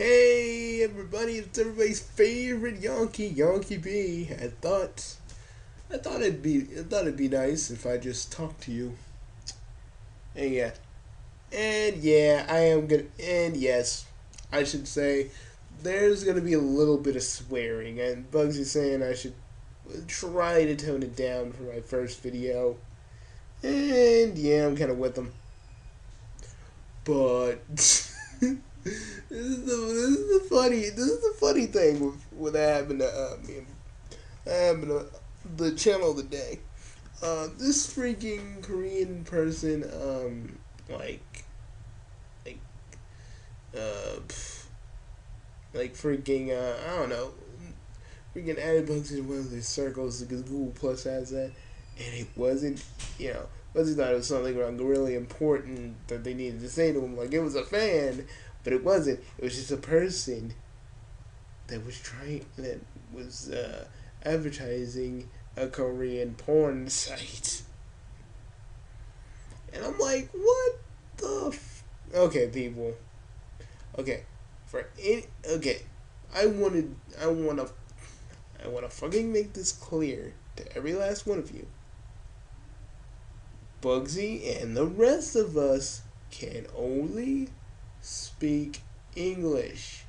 Hey everybody, it's everybody's favorite Yankee B. I thought it'd be nice if I just talked to you. And yeah. And yeah, I am gonna and yes, I should say there's gonna be a little bit of swearing, and Bugsy's saying I should try to tone it down for my first video. And yeah, I'm kinda with them. But this is the funny thing with having the channel today. This freaking Korean person, like, uh, like freaking, I don't know, freaking added bugs in one of these circles because Google Plus has that, and it wasn't, Buzzy thought it was something really important that they needed to say to him, like it was a fan, but it wasn't. It was just a person that was advertising a Korean porn site. And I'm like, what the okay, people. Okay. Okay. I wanted I wanna fucking make this clear to every last one of you. Bugsy and the rest of us can only speak English.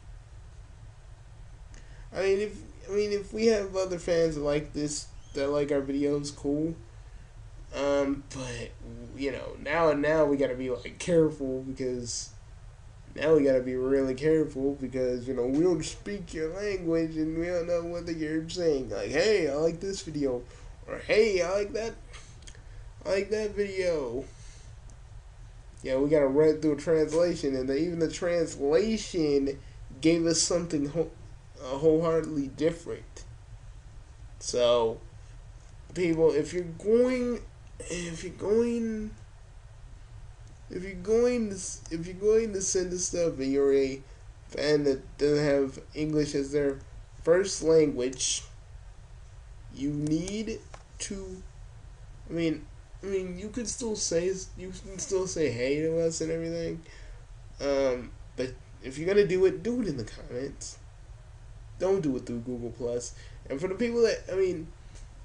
I mean if we have other fans that like this, that like our videos, cool. But now we gotta be like careful, because now we gotta be really careful because we don't speak your language and we don't know what you're saying. Like, hey, I like this video, or hey, I like that video. Yeah, we gotta run through a translation, and even the translation gave us something wholeheartedly different. So, people, if you're going to send us stuff and you're a fan that doesn't have English as their first language, you need to. I mean, you can still say hey to us and everything. But if you're gonna do it in the comments. Don't do it through Google Plus. And for the people that we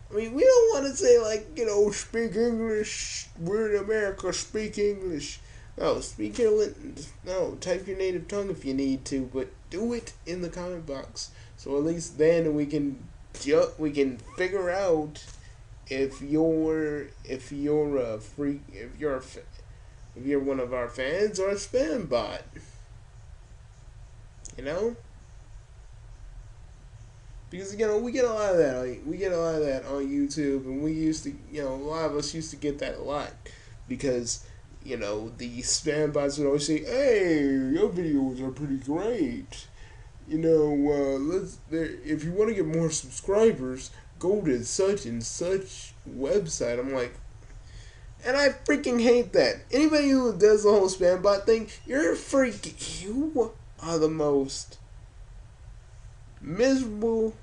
don't want to say like speak English. We're in America. Speak English. No, no. Type your native tongue if you need to, but do it in the comment box. So at least then we can figure out if you're a freak, if you're one of our fans or a spam bot. You know. Because we get a lot of that. We get a lot of that on YouTube, and we used to, a lot of us used to get that a lot, because the spam bots would always say, "Hey, your videos are pretty great. If you want to get more subscribers, go to such and such website." I'm like, and I freaking hate that. Anybody who does the whole spam bot thing, you are the most miserable.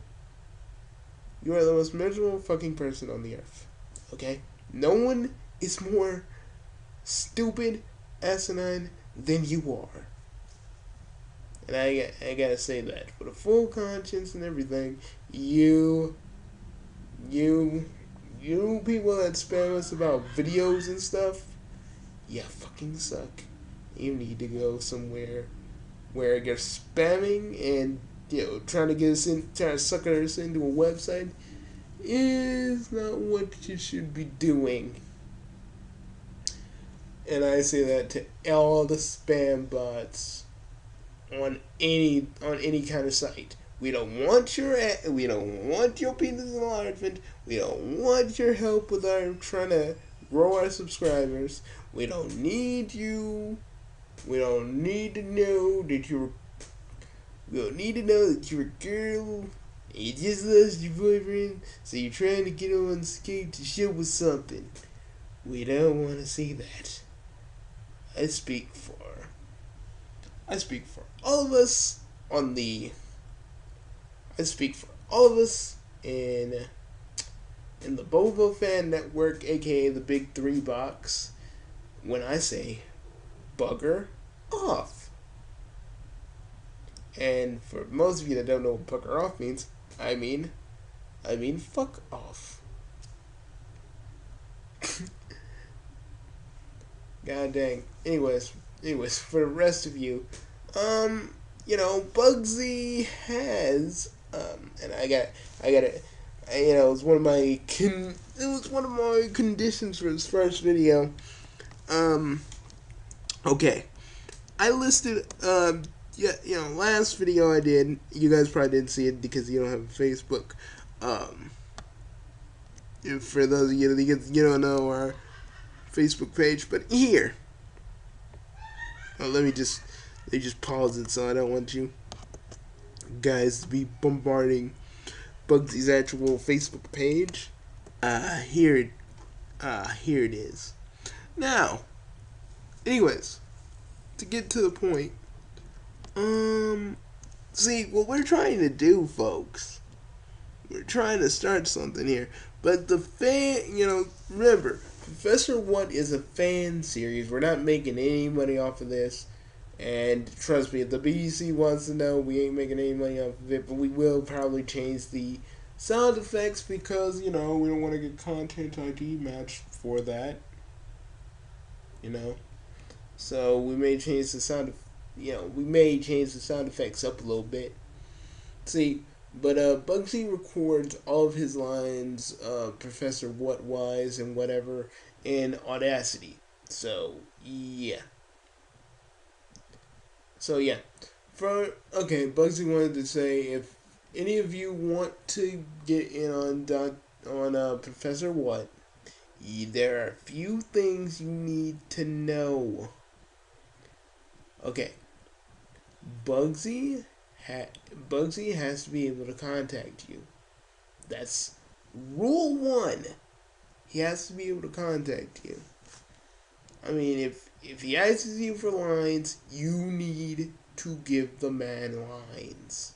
You are the most miserable fucking person on the earth. Okay? No one is more stupid, asinine than you are. And I gotta say that with a full conscience and everything. You people that spam us about videos and stuff, you fucking suck. You need to go somewhere where you're spamming and trying to sucker us into a website is not what you should be doing. And I say that to all the spam bots on any kind of site. We don't want your penis enlargement. We don't want your help with our trying to grow our subscribers. We don't need you. We don't need to know that you're We don't need to know that you're a girl and you just lost your boyfriend, so you're trying to get on skate to show us something. We don't want to see that. I speak for all of us in the Bovo Fan Network, aka the Big Three Box, when I say bugger off. And for most of you that don't know what pucker off means, I mean, fuck off. God dang. Anyways, for the rest of you, Bugsy has, and I got it. It was one of my conditions for his first video. Um, okay, I listed, yeah, last video I did. You guys probably didn't see it because you don't have Facebook. Um, for those of you that you don't know our Facebook page, but here, let me just pause it so I don't want you guys to be bombarding Bugsy's actual Facebook page. Here it is. Now, anyways, to get to the point, see what we're trying to do, folks. We're trying to start something here, but the remember, Professor What is a fan series. We're not making any money off of this. And trust me, if the BBC wants to know, we ain't making any money off of it, but we will probably change the sound effects because, we don't want to get content ID matched for that. So we may change the sound, effects up a little bit. See, but Bugsy records all of his lines, Professor What wise and whatever, in Audacity. So yeah. Bugsy wanted to say if any of you want to get in on Professor What, there are a few things you need to know. Okay, Bugsy has to be able to contact you. That's rule 1. He has to be able to contact you. I mean, if he asks you for lines, you need to give the man lines.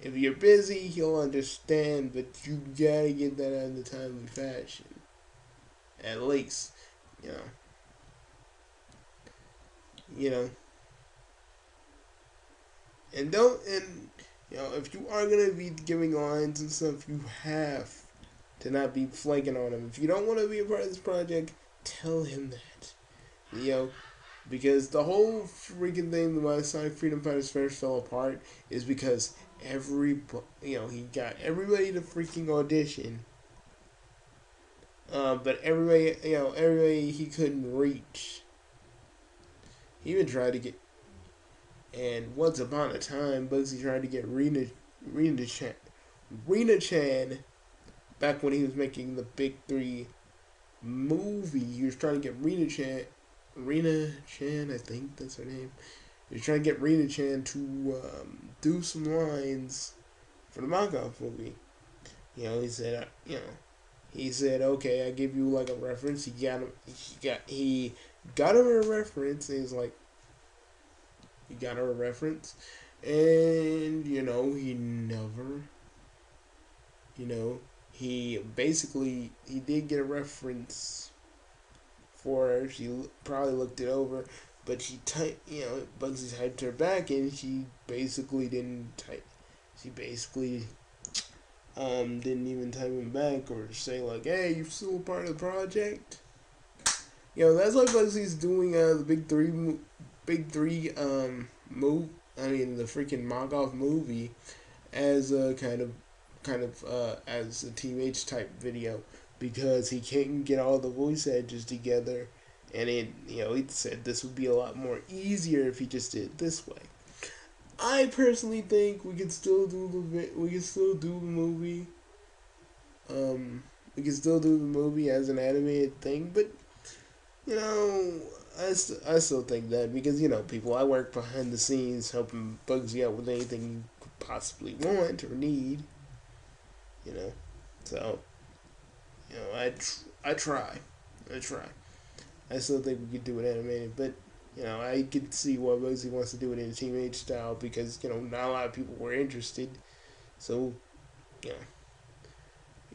If you're busy, he'll understand, but you gotta get that out in a timely fashion. At least, And if you are gonna be giving lines and stuff, you have to not be flaking on him. If you don't want to be a part of this project, tell him that. Because the whole freaking thing why Sonic Freedom Fighters first fell apart is because he got everybody to freaking audition, but everybody he couldn't reach. He even tried to get, and once upon a time, Bugsy tried to get Rena Chan, back when he was making the Big 3 movie. He was trying to get Rena Chan, I think that's her name. He was trying to get Rena Chan to do some lines for the Minecraft movie. He said, okay, I give you like a reference. He got him a reference. And he's like, he got her a reference, and he never, he did get a reference for her. She probably looked it over, but Bugsy typed her back, and she basically didn't type. She basically didn't even type him back or say like, "Hey, you're still a part of the project." That's why Bugsy's doing the Big Three move. I mean, the freaking mock-off movie as a kind of as a Team H type video, because he can't get all the voice edges together, and he said this would be a lot more easier if he just did it this way. I personally think we could still do the movie. We can still do the movie as an animated thing, but I still think that because people, I work behind the scenes helping Bugsy out with anything you could possibly want or need. So I try. I still think we could do it animated, but I could see why Bugsy wants to do it in Team H style because not a lot of people were interested. So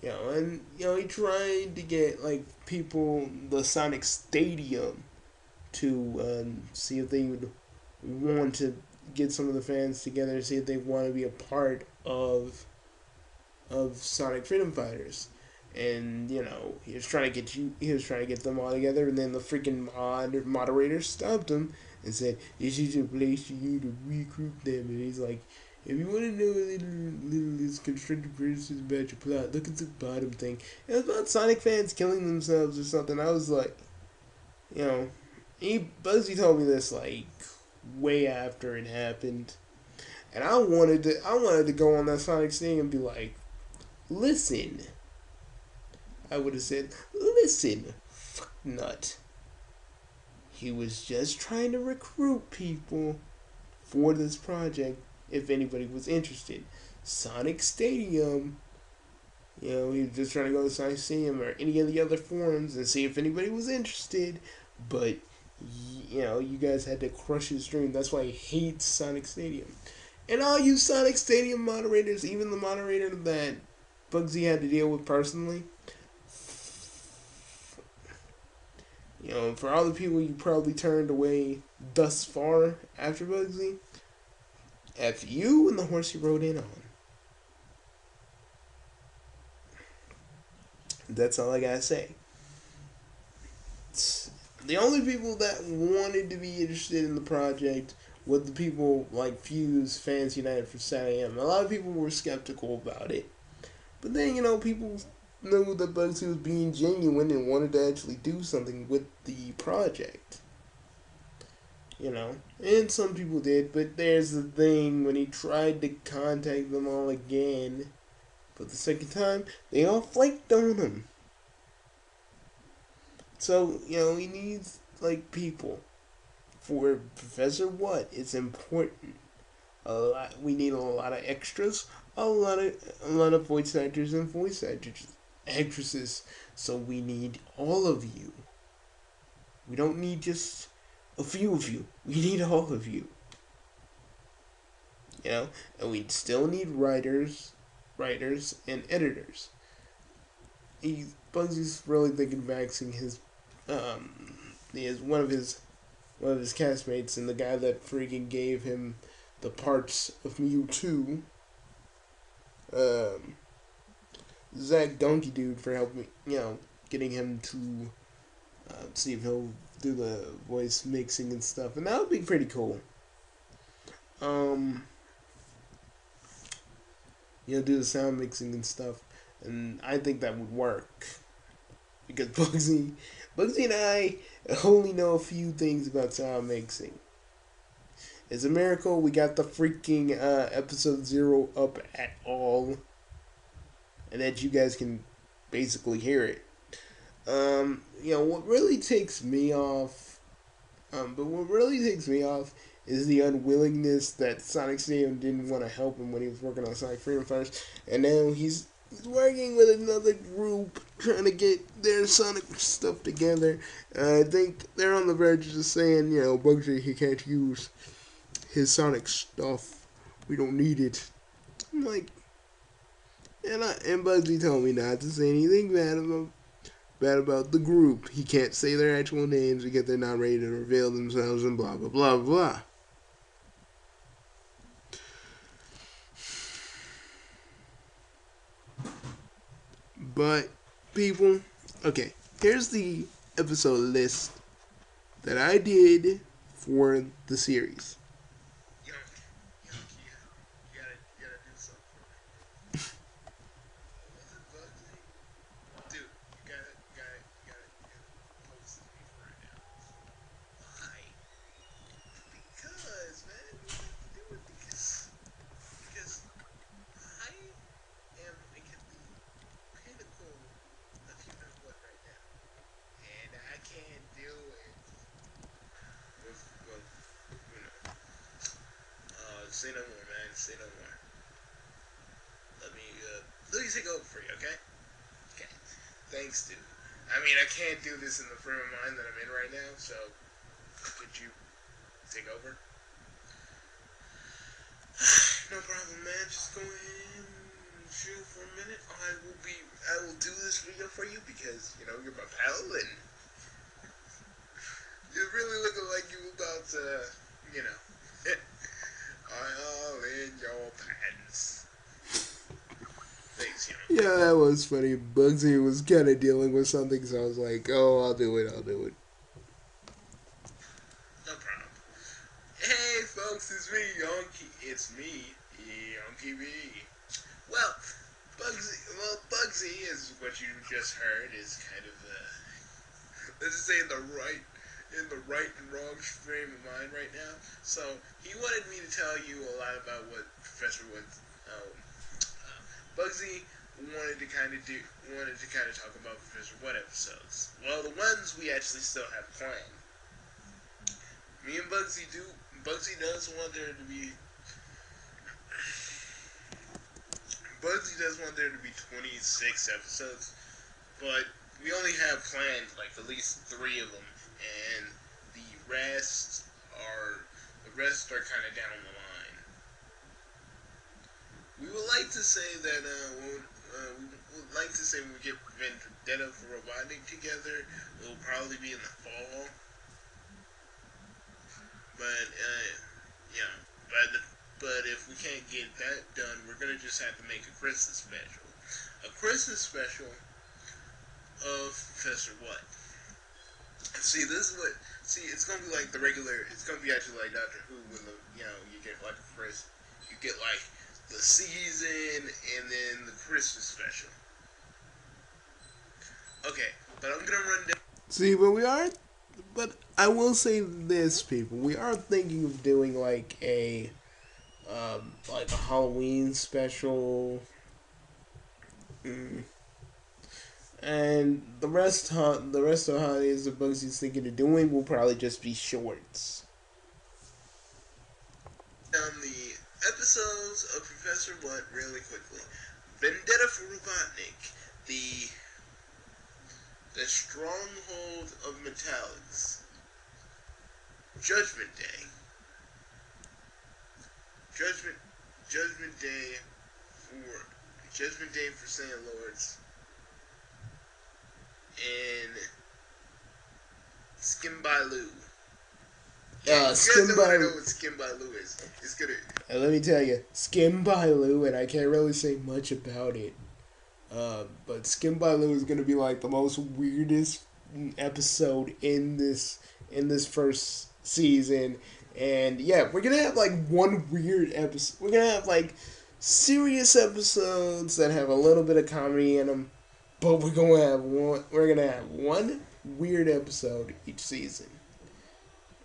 and he tried to get like people, the Sonic Stadium, to see if they would want to get some of the fans together and see if they want to be a part of Sonic Freedom Fighters. And he was trying to get them all together, and then the freaking moderator stopped him and said, "This is a place for you to recruit them." And he's like, "If you want to know a little constructive criticism about your plot, look at the bottom thing." And it was about Sonic fans killing themselves or something. I was like, you know, Bugsy told me this like way after it happened, and I wanted to go on that Sonic thing and be like, "Listen," I would have said, "Listen, fuck nut. He was just trying to recruit people for this project if anybody was interested. Sonic Stadium, he was just trying to go to Sonic Stadium or any of the other forums and see if anybody was interested. But, you guys had to crush his dream. That's why he hates Sonic Stadium." And all you Sonic Stadium moderators, even the moderator that Bugsy had to deal with personally, for all the people you probably turned away thus far after Bugsy, F you and the horse you rode in on. That's all I gotta say. The only people that wanted to be interested in the project were the people like Fuse, Fans United for SAM. A lot of people were skeptical about it. But then, people knew that Bugsy was being genuine and wanted to actually do something with the project. And some people did, but there's the thing, when he tried to contact them all again for the second time, they all flaked on him. So, he needs, people. For Professor What, it's important. We need a lot of extras, a lot of voice actors and voice actresses. So we need all of you. We don't need just a few of you. We need all of you. And we still need writers, and editors. Bugsy's really thinking of axing his, one of his castmates, and the guy that freaking gave him the parts of Mewtwo, Zach Donkey Dude, for helping, getting him to see if he'll do the voice mixing and stuff, and that would be pretty cool. Do the sound mixing and stuff, and I think that would work. Because Bugsy and I only know a few things about sound mixing. It's a miracle we got the freaking episode 0 up at all, and that you guys can basically hear it. What really takes me off, is the unwillingness that Sonic Stadium didn't want to help him when he was working on Sonic Freedom Fighters, and now he's working with another group trying to get their Sonic stuff together. I think they're on the verge of just saying, Bugsy, he can't use his Sonic stuff. We don't need it. I'm like, and Bugsy told me not to say anything bad about the group. He can't say their actual names because they're not ready to reveal themselves and blah blah blah blah. But people, okay, here's the episode list that I did for the series. Say no more, man. Say no more. Let me take over for you, okay? Okay. Thanks, dude. I mean, I can't do this in the frame of mind that I'm in right now, so could you take over? No problem, man. Just go ahead and shoot for a minute. I will do this video for you because, you're my pal, and you're really looking like you about to, Yeah, that was funny. Bugsy was kind of dealing with something, so I was like, "Oh, I'll do it. I'll do it." No problem. Hey, folks, it's me, Yonky. It's me, Yonky B. Well, Bugsy is what you just heard. Is kind of let's just say in the right and wrong frame of mind right now. So he wanted me to tell you a lot about what Professor Woods. Bugsy wanted to kind of talk about Professor What episodes. Well, the ones we actually still have planned. Me and Bugsy do. Bugsy does want there to be. Bugsy does want there to be 26 episodes, but we only have planned like at least 3 of them, and the rest are kind of down the line. We would like to say that we would like to say when we get Vendetta for Robotnik together, it will probably be in the fall. But yeah, but if we can't get that done, we're gonna just have to make a Christmas special. A Christmas special of Professor What. See, this is what. See, it's gonna be like the regular. It's gonna be actually like Doctor Who when you get like a Chris, you get like the season and then the Christmas special. Okay, but I'm gonna run down. See, but we are. But I will say this, people. We are thinking of doing like a Halloween special. Mm. And the rest of holidays that Bugsy's thinking of doing will probably just be shorts. The episodes of Professor What really quickly. Vendetta for Robotnik, the stronghold of metallics. Judgment Day. Judgment Judgment Day Judgment Day for Saiyan Lords. And Skin by Lou. Yeah, Skin you guys don't know what Skin by Lou is. It's gonna. Let me tell you, Skin by Lou, and I can't really say much about it. But Skin by Lou is gonna be like the most weirdest episode in this first season, and yeah, we're gonna have like one weird episode. We're gonna have like serious episodes that have a little bit of comedy in them, but we're gonna have one. We're gonna have one weird episode each season.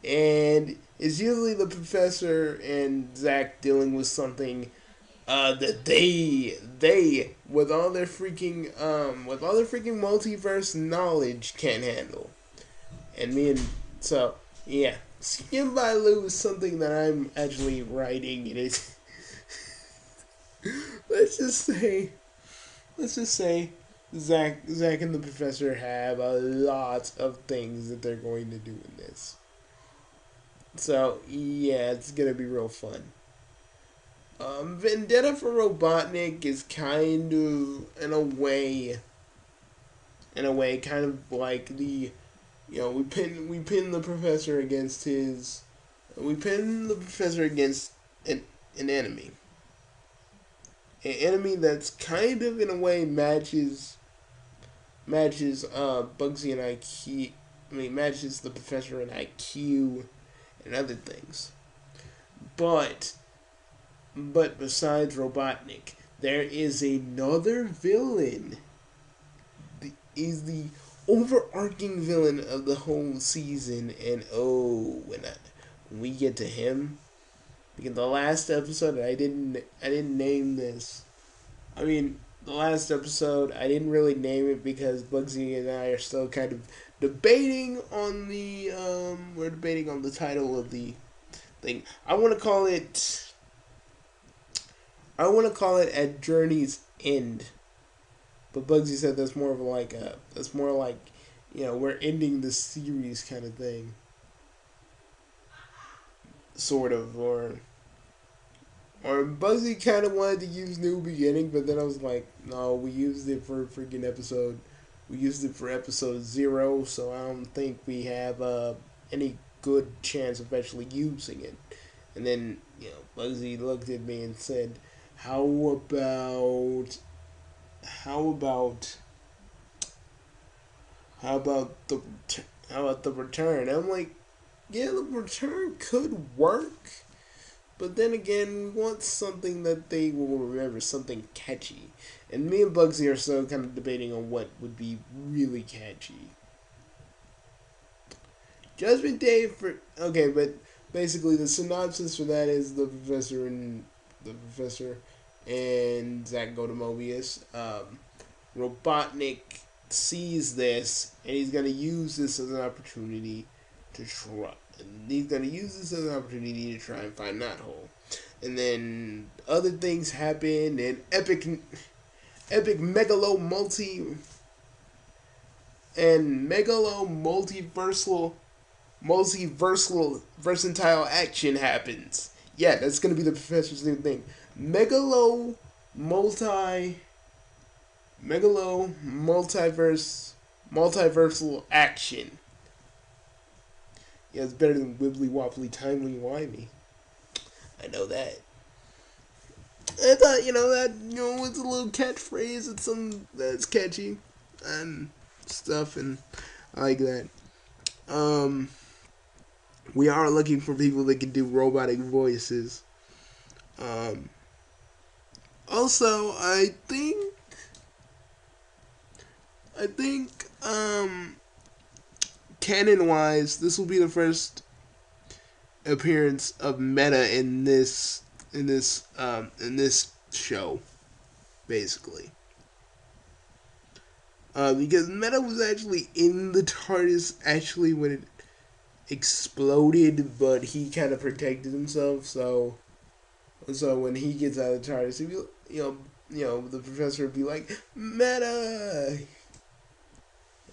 And it's usually the professor and Zach dealing with something that they with all their freaking multiverse knowledge can't handle. And me and so yeah, Skin by Lou is something that I'm actually writing. It is let's just say Zach and the professor have a lot of things that they're going to do in this. So yeah, it's gonna be real fun. Vendetta for Robotnik is kind of in a way, kind of like we pin the professor against an enemy, that's kind of in a way matches Bugsy and IQ. Matches the professor in IQ and other things. But besides Robotnik, there is another villain. He's the overarching villain of the whole season, and when we get to him, because the last episode I didn't name this. The last episode I didn't really name it because Bugsy and I are still kind of debating on we're debating on the title of the thing. I want to call it At Journey's End. But Bugsy said that's more like we're ending the series kind of thing. Sort of, or Bugsy kind of wanted to use New Beginning, but then I was like, no, we used it for freaking episode. We used it for episode 0, so I don't think we have any good chance of actually using it. And then, Bugsy looked at me and said, how about how about how about the how about the return? I'm like, yeah, the return could work, but then again, we want something that they will remember, something catchy. And me and Bugsy are still kind of debating on what would be really catchy. Judgment Day for okay, but basically the synopsis for that is the professor and Zach go to Mobius. Robotnik sees this and he's gonna use this as an opportunity to try. And he's gonna use this as an opportunity to try and find Knothole. And then other things happen and epic megalo multiversal versatile action happens. Yeah, that's gonna be the professor's new thing. Megalo multi megalo multiversal action. Yeah, it's better than wibbly wobbly timely wimey. I know that. I thought, that, it's a little catchphrase. It's something that's catchy and stuff, and I like that. We are looking for people that can do robotic voices. Um, Also, I think, canon wise, this will be the first appearance of Meta in this show, basically. Because Meta was actually in the TARDIS actually when it exploded, but he kind of protected himself. So when he gets out of the TARDIS, he'd be, the professor would be like, Meta,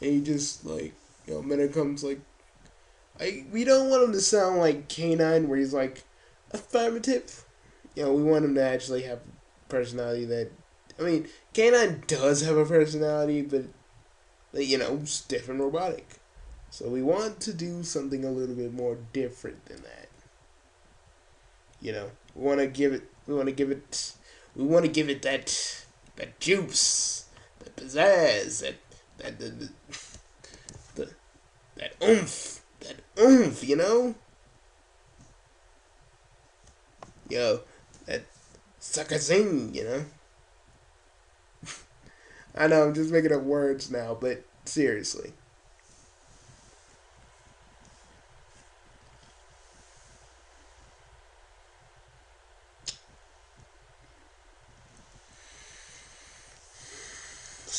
and he just like, Meta comes like, we don't want him to sound like K9 where he's like affirmative. We want him to actually have personality that, K9 does have a personality, but stiff and robotic. So we want to do something a little bit more different than that. We want to give it that juice, that pizzazz, that oomph, that sucker zing. I know I'm just making up words now, but seriously.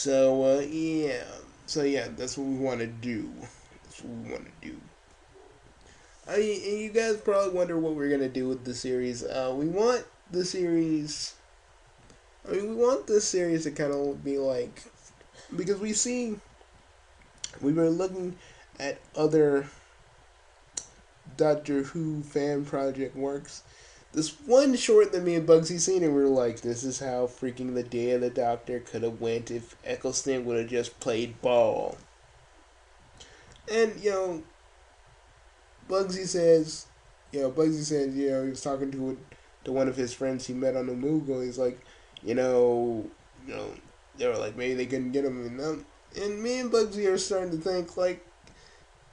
Yeah. So yeah, that's what we want to do. That's what we want to do. And you guys probably wonder what we're gonna do with the series. We want the series. We want this series to kind of be like, because we were looking at other Doctor Who fan project works. This one short that me and Bugsy seen, and we were like, this is how freaking the Day of the Doctor could have went if Eccleston would have just played ball. And, Bugsy says, he was talking to one of his friends he met on the Moogle. He's like, they were like, maybe they couldn't get him. And me and Bugsy are starting to think, like,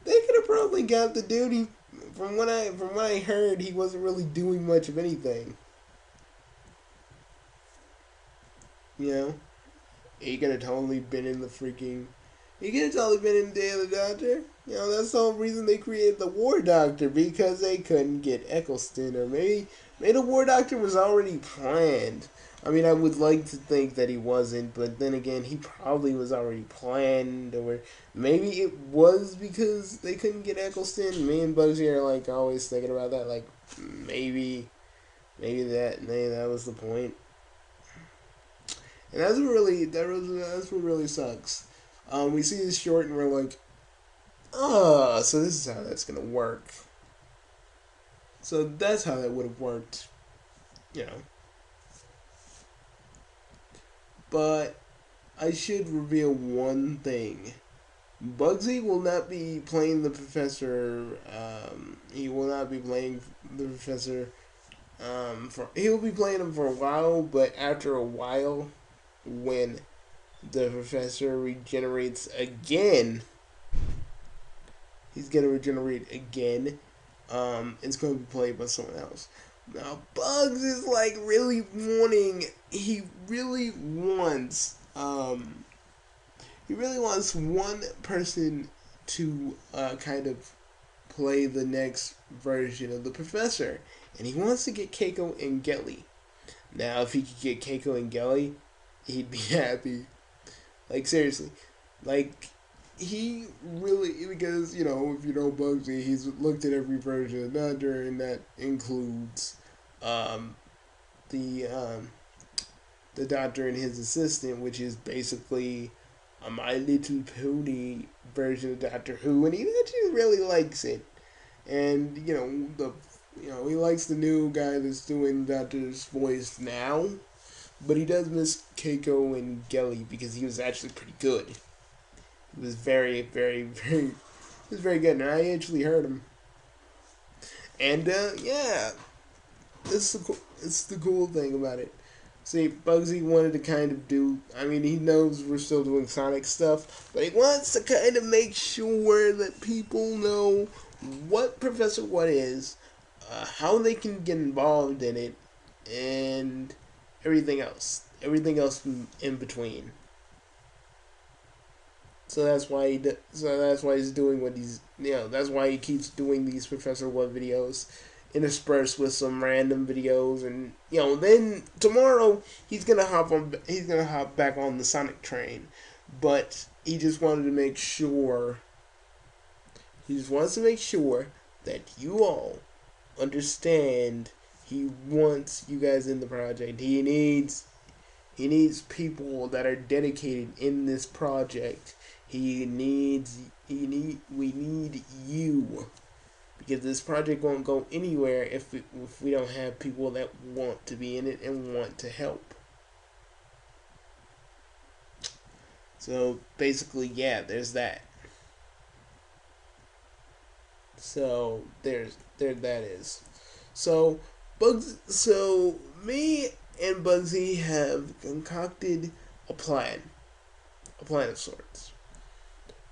they could have probably got the dude. From what I heard, he wasn't really doing much of anything. He could have totally been in the freaking. He could have totally been in Day of the Doctor. That's the whole reason they created the War Doctor, because they couldn't get Eccleston, or maybe the War Doctor was already planned. I would like to think that he wasn't, but then again, he probably was already planned, or maybe it was because they couldn't get Eccleston. Me and Bugsy are like always thinking about that, like maybe that was the point, and that's what really sucks. We see this short and we're like, so this is how that's gonna work. So that's how that would have worked, But I should reveal one thing. Bugsy will not be playing the professor. He will not be playing the professor. He'll be playing him for a while, but after a while, when the professor regenerates again. He's gonna regenerate again. It's gonna be played by someone else. Now Bugs is like really wanting. He really wants one person to kind of play the next version of the professor, and he wants to get Keiko and Gelly. Now, if he could get Keiko and Gelly, he'd be happy. Like seriously, like he really, because you know, if you know Bugsy, he's looked at every version of Doctor, and that includes um, the um, the Doctor and his assistant, which is basically a My Little Pony version of Doctor Who, and he actually really likes it. And he likes the new guy that's doing Doctor's voice now, but he does miss Keiko and Gelly because he was actually pretty good. He was very, very, very. He was very good, and I actually heard him. And yeah, it's the cool thing about it. See, Bugsy wanted to kind of do. I mean, he knows we're still doing Sonic stuff, but he wants to kind of make sure that people know what Professor What is, how they can get involved in it, and everything else. Everything else in between. So that's why he's doing what he's. That's why he keeps doing these Professor What videos, interspersed with some random videos, and then tomorrow he's gonna hop back on the Sonic train, but he just wanted to make sure. He just wants to make sure that you all understand. He wants you guys in the project. He needs people that are dedicated in this project. We need you, because this project won't go anywhere if we don't have people that want to be in it and want to help. So basically, yeah, there's that. So there that is. So me and Bugsy have concocted a plan of sorts.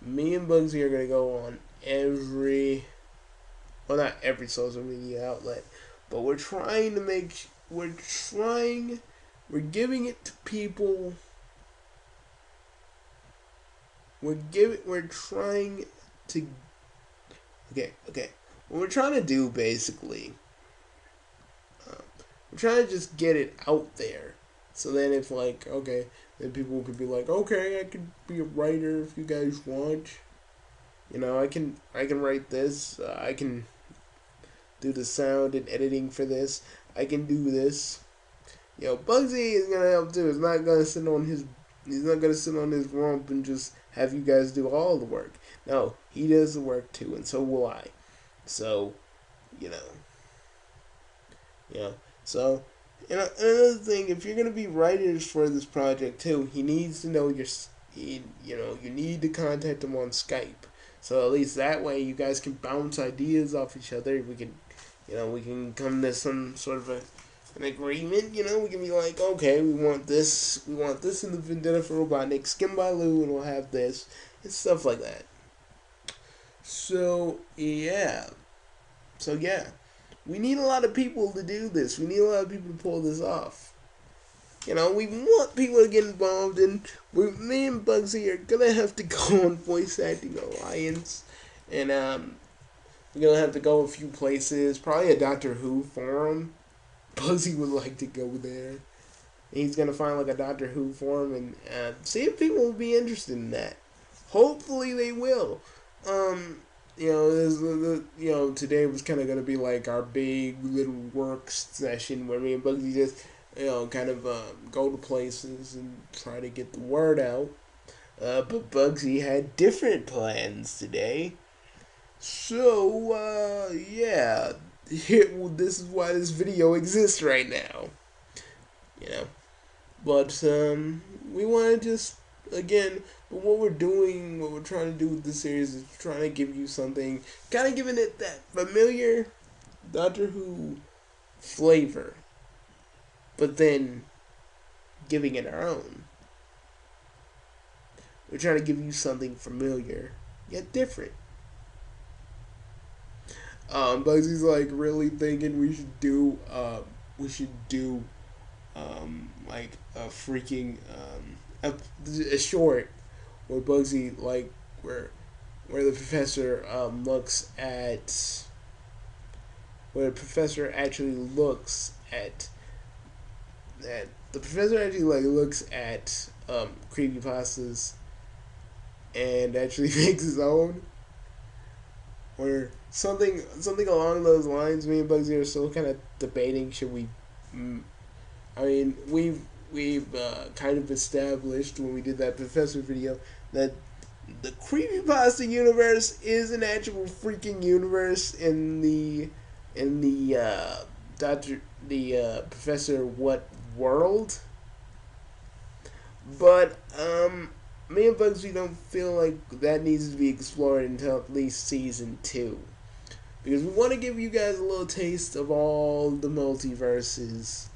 Me and Bugsy are gonna go on not every social media outlet, but we're giving it to people. We're trying to, okay. What we're trying to do basically, we're trying to just get it out there. So then if then people could be like, okay, I could be a writer if you guys want. I can write this. I can do the sound and editing for this. I can do this. Bugsy is gonna help too. He's not gonna sit on his rump and just have you guys do all the work. No, he does the work too, and so will I. So, So, another thing, if you're gonna be writers for this project too, he needs to know you need to contact him on Skype. So at least that way you guys can bounce ideas off each other. We can come to some sort of an agreement. We can be like, okay, we want this in the Vendetta for Robotnik, Skin by Lou, and we'll have this and stuff like that. So yeah. We need a lot of people to do this. We need a lot of people to pull this off. We want people to get involved, and me and Bugsy are gonna have to go on Voice Acting Alliance, and we're gonna have to go a few places. Probably a Doctor Who forum. Bugsy would like to go there. And he's gonna find a Doctor Who forum and see if people will be interested in that. Hopefully they will. Today was kind of going to be our big little work session where me and Bugsy just, go to places and try to get the word out. But Bugsy had different plans today. So, yeah. This is why this video exists right now. But, we want to just, again, but what we're trying to do with this series is trying to give you something, kind of giving it that familiar Doctor Who flavor, but then giving it our own. They're trying to give you something familiar yet different. Bugsy's like really thinking we should do like a freaking a short where Bugsy like where the professor looks at where the professor actually looks at that the professor actually like looks at creepypastas and actually makes his own or something along those lines. Me and Bugsy are still kind of debating should we I mean, we've kind of established when we did that professor video that the creepypasta universe is an actual freaking universe in the Doctor the Professor What world, but me and Bugsy don't feel like that needs to be explored until at least season 2 because we want to give you guys a little taste of all the multiverses.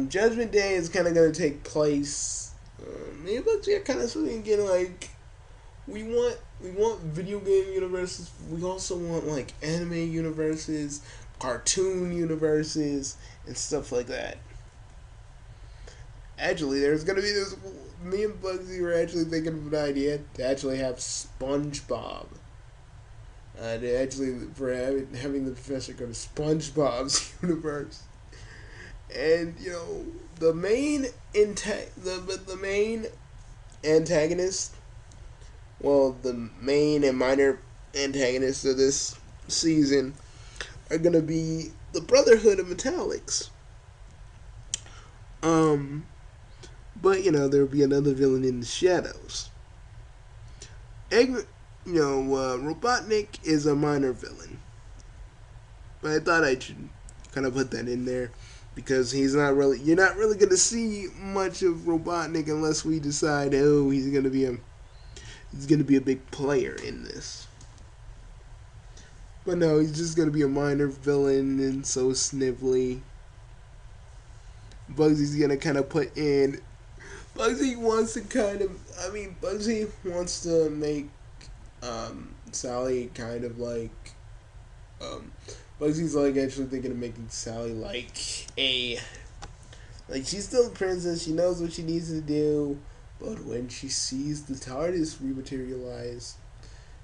Judgment Day is kind of going to take place. Me and Bugsy are kind of thinking like we want video game universes. We also want like anime universes, cartoon universes, and stuff like that. Actually, there's gonna be this. Me and Bugsy were actually thinking of an idea to actually have SpongeBob. To actually for having the professor go to SpongeBob's universe, and the main antagonist, well, the main and minor antagonists of this season are gonna be the Brotherhood of Metallics. Um, but there'll be another villain in the shadows. Robotnik is a minor villain, but I thought I should kind of put that in there because he's not really. You're not really gonna see much of Robotnik unless we decide, oh, he's gonna be a big player in this. But no, he's just gonna be a minor villain and so snivelly. Bugsy's gonna kind of put in. Bugsy wants to Bugsy wants to make Sally kind of like. Bugsy's like actually thinking of making Sally like she's still a princess. She knows what she needs to do, but when she sees the TARDIS rematerialize,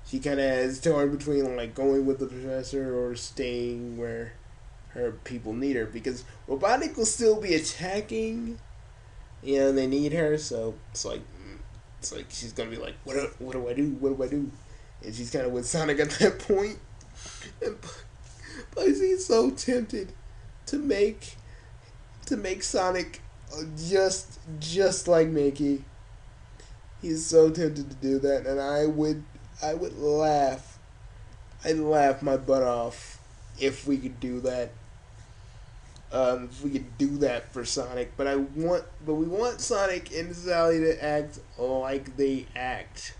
she kind of is torn between like going with the professor or staying where her people need her because Robotnik will still be attacking. They need her, so it's like she's gonna be like, what do I do? What do I do? And she's kind of with Sonic at that point. And Bugsy's so tempted to make Sonic just like Mickey. He's so tempted to do that, and I would laugh. I'd laugh my butt off if we could do that. If we could do that for Sonic, but we want Sonic and Sally to act like they act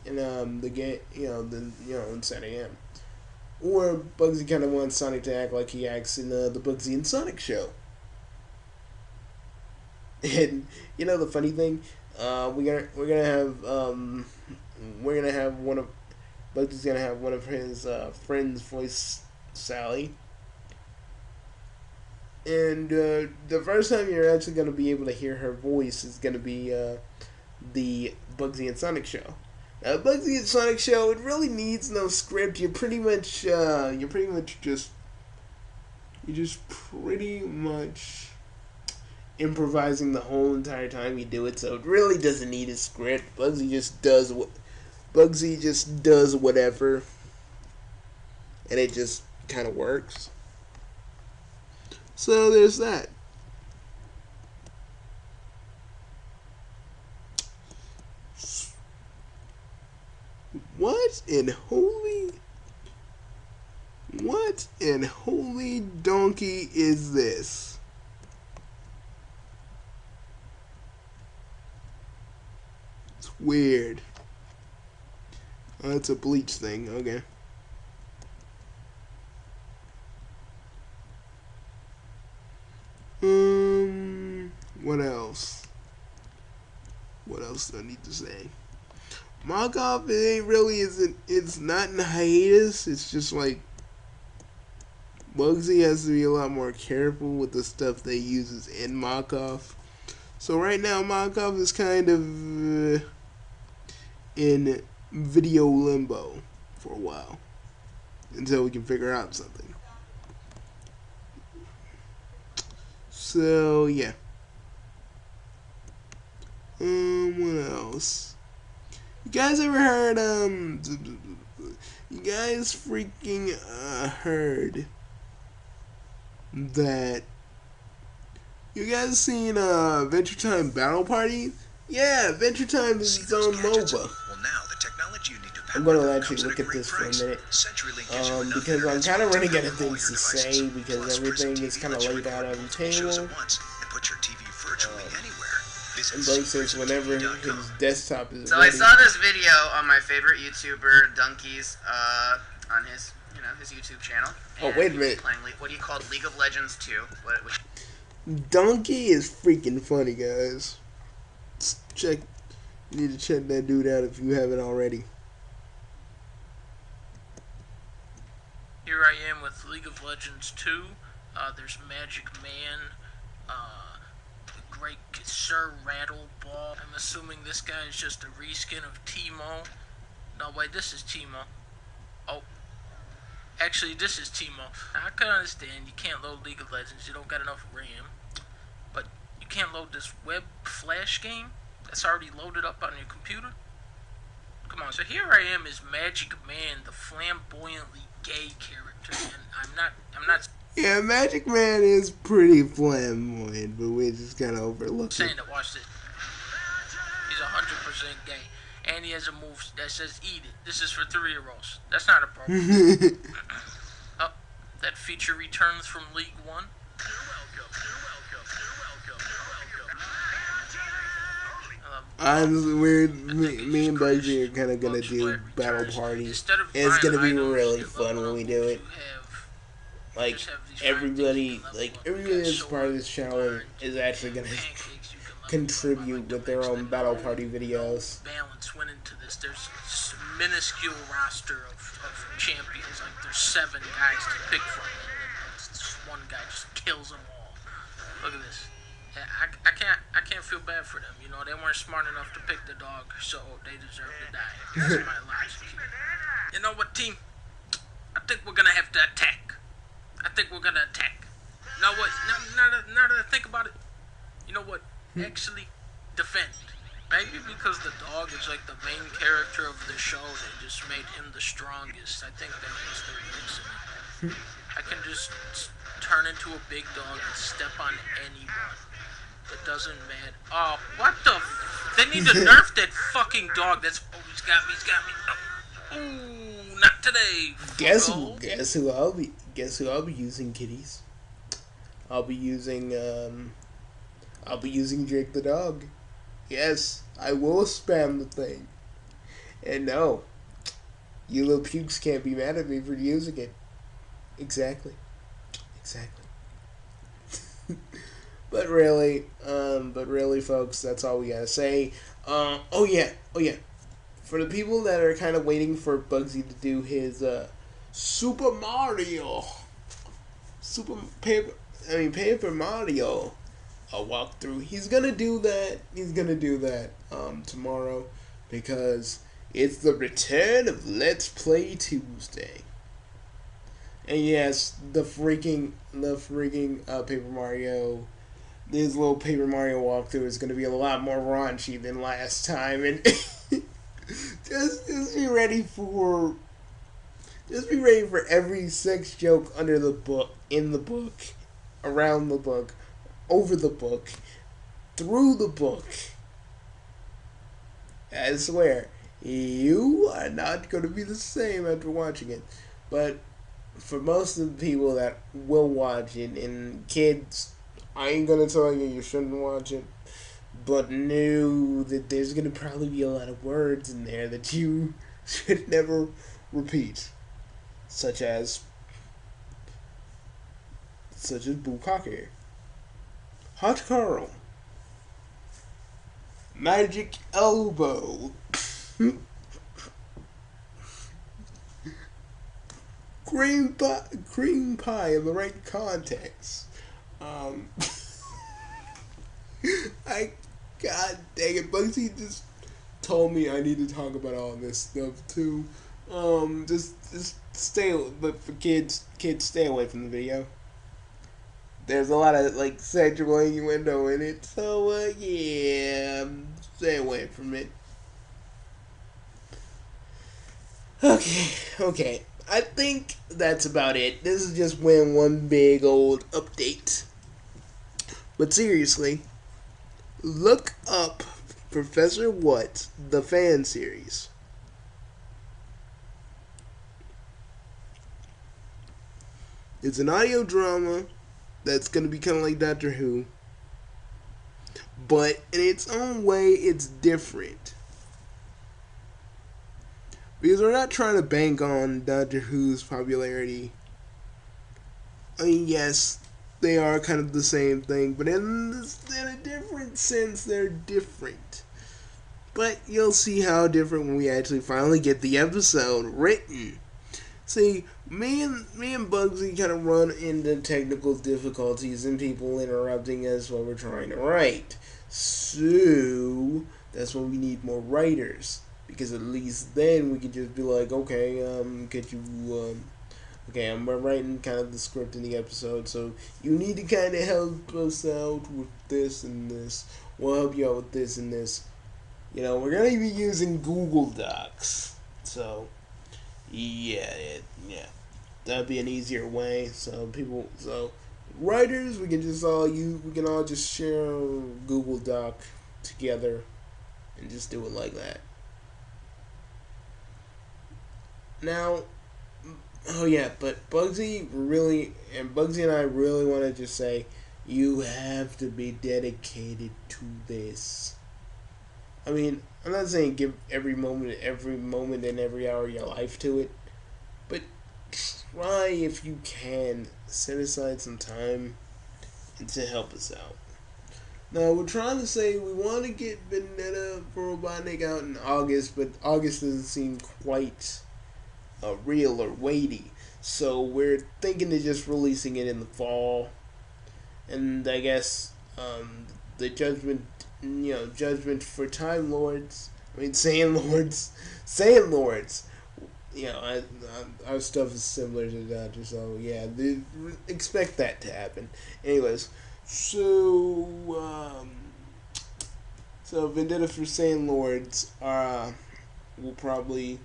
in the game, in Set AM. Or Bugsy kind of wants Sonic to act like he acts in the Bugsy and Sonic show. And the funny thing, we're gonna have one of Bugsy's gonna have one of his friends voice Sally. And the first time you're actually going to be able to hear her voice is going to be the Bugsy and Sonic show. Now, Bugsy and Sonic show, it really needs no script. You're pretty much just improvising the whole entire time you do it. So it really doesn't need a script. Bugsy just does whatever, and it just kind of works. So there's that. What in holy donkey is this? It's weird. Oh, it's a bleach thing. Okay. What else? What else do I need to say? Mockoff, it ain't really isn't. It's not in hiatus. It's just like Bugsy has to be a lot more careful with the stuff they uses in Mockoff. So right now, Mockoff is kind of in video limbo for a while until we can figure out something. So yeah. What else? You guys ever heard you guys freaking heard that you guys seen Adventure Time Battle Party? Yeah, Adventure Time is its own MOBA. Well, now the technology you need to I'm gonna actually look at this for a minute. Because I'm kind of running out of things to say because everything is kind of laid out on the table. And Blake says whenever his desktop is So ready. I saw this video on my favorite YouTuber, Donkey's, on his, his YouTube channel. Oh, wait a minute. Playing what he called League of Legends 2. Donkey is freaking funny, guys. You need to check that dude out if you haven't already. Here I am with League of Legends 2. There's Magic Man, Great Sir Rattleball. I'm assuming this guy is just a reskin of Teemo. No, wait, this is Teemo. Oh, actually, this is Teemo. Now, I can understand you can't load League of Legends. You don't got enough RAM. But you can't load this web flash game that's already loaded up on your computer? Come on, so here I am as Magic Man, the flamboyantly gay character, and I'm not Yeah, Magic Man is pretty flamboyant, but we just kind of overlook it. saying that. Watch this. He's 100% gay, and he has a move that says "Eat it." This is for 3-year-olds. That's not appropriate. Oh, that feature returns from League One. Me and Bugsy are kind of gonna do Battle Party. It's gonna be really fun when we do it. Like everybody that's part of this channel is actually gonna contribute with their own Battle Party videos. Balance went into this. There's a minuscule roster of champions. Like there's 7 guys to pick from, and this one guy just kills them all. Look at this. Yeah, I can't feel bad for them. They weren't smart enough to pick the dog, so they deserve to die. That's my logic. You know what, team? I think we're gonna have to attack. You know what? Now that I think about it, you know what? Actually, defend. Maybe because the dog is like the main character of the show, they just made him the strongest. I think that was the reason. I can just turn into a big dog and step on anyone. It doesn't matter. Oh, what the? They need to nerf that fucking dog. He's got me. Oh. Ooh, not today. Guess who I'll be using, kiddies. I'll be using Drake the dog. Yes, I will spam the thing. And no, you little pukes can't be mad at me for using it. Exactly. But really, folks, that's all we gotta say. Oh yeah. For the people that are kind of waiting for Bugsy to do his Paper Mario walkthrough, he's gonna do that. Tomorrow, because it's the return of Let's Play Tuesday. And yes, the freaking Paper Mario. This little Paper Mario walkthrough is going to be a lot more raunchy than last time, and just be ready for every sex joke under the book, in the book, around the book, over the book, through the book. I swear, you are not going to be the same after watching it. But for most of the people that will watch it, and kids, I ain't gonna tell you shouldn't watch it, but know that there's gonna probably be a lot of words in there that you should never repeat, such as Bukkake, Hot Carl, Magic elbow. Cream pie in the right context. Um, I, God dang it, Bugsy just told me I need to talk about all this stuff too. Just stay, but for kids, stay away from the video. There's a lot of like sexual innuendo in it, so yeah, stay away from it. Okay. I think that's about it. This is just one big old update. But seriously, look up Professor What, the fan series. It's an audio drama that's going to be kind of like Doctor Who, but in its own way, it's different. Because we're not trying to bank on Doctor Who's popularity. I mean, yes, they are kind of the same thing, but in a different sense, they're different. But you'll see how different when we actually finally get the episode written. See, me and Bugsy kind of run into technical difficulties and people interrupting us while we're trying to write. So that's why we need more writers. Because at least then we could just be like, okay, could you, okay, I'm writing kind of the script in the episode, so you need to kind of help us out with this and this. We'll help you out with this and this. You know, we're going to be using Google Docs. So, yeah. That'd be an easier way. So, writers, we can all just share Google Doc together and just do it like that. Now, but Bugsy and I really want to just say, you have to be dedicated to this. I mean, I'm not saying give every moment and every hour of your life to it, but try, if you can, set aside some time and to help us out. Now, we're trying to say we want to get Vendetta for Robotnik out in August, but August doesn't seem quite real or weighty, so we're thinking of just releasing it in the fall. And I guess the judgment for Time Lords, Saiyan Lords. Our stuff is similar to that, so yeah, expect that to happen. Anyways, so Vendetta for Saiyan Lords will probably,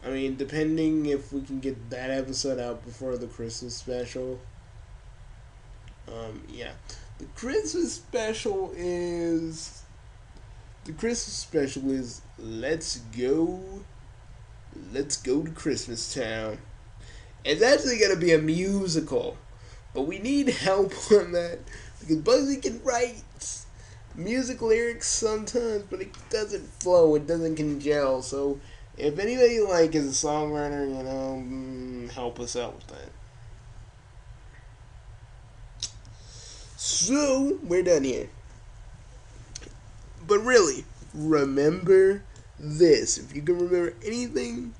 depending if we can get that episode out before the Christmas special. The Christmas special is Let's Go to Christmas Town. It's actually gonna be a musical, but we need help on that because Bugsy can write music lyrics sometimes, but it doesn't flow, it doesn't congeal. So if anybody is a songwriter, help us out with that. So we're done here. But really, remember this. If you can remember anything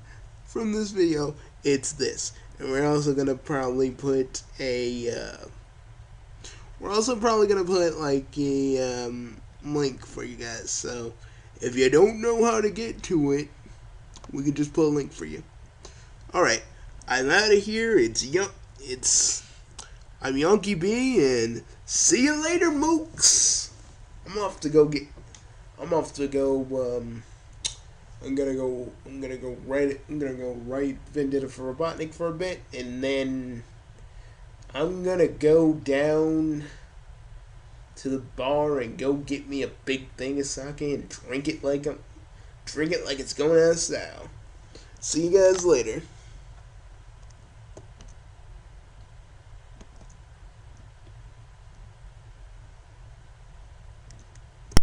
from this video, it's this. And we're also gonna probably put a link for you guys. So if you don't know how to get to it, we can just put a link for you. Alright, I'm out of here. I'm Yanki B, and see you later, mooks. I'm gonna go write Vendetta for Robotnik for a bit, and then I'm gonna go down to the bar and go get me a big thing of sake and drink it like it's going out of style. See you guys later.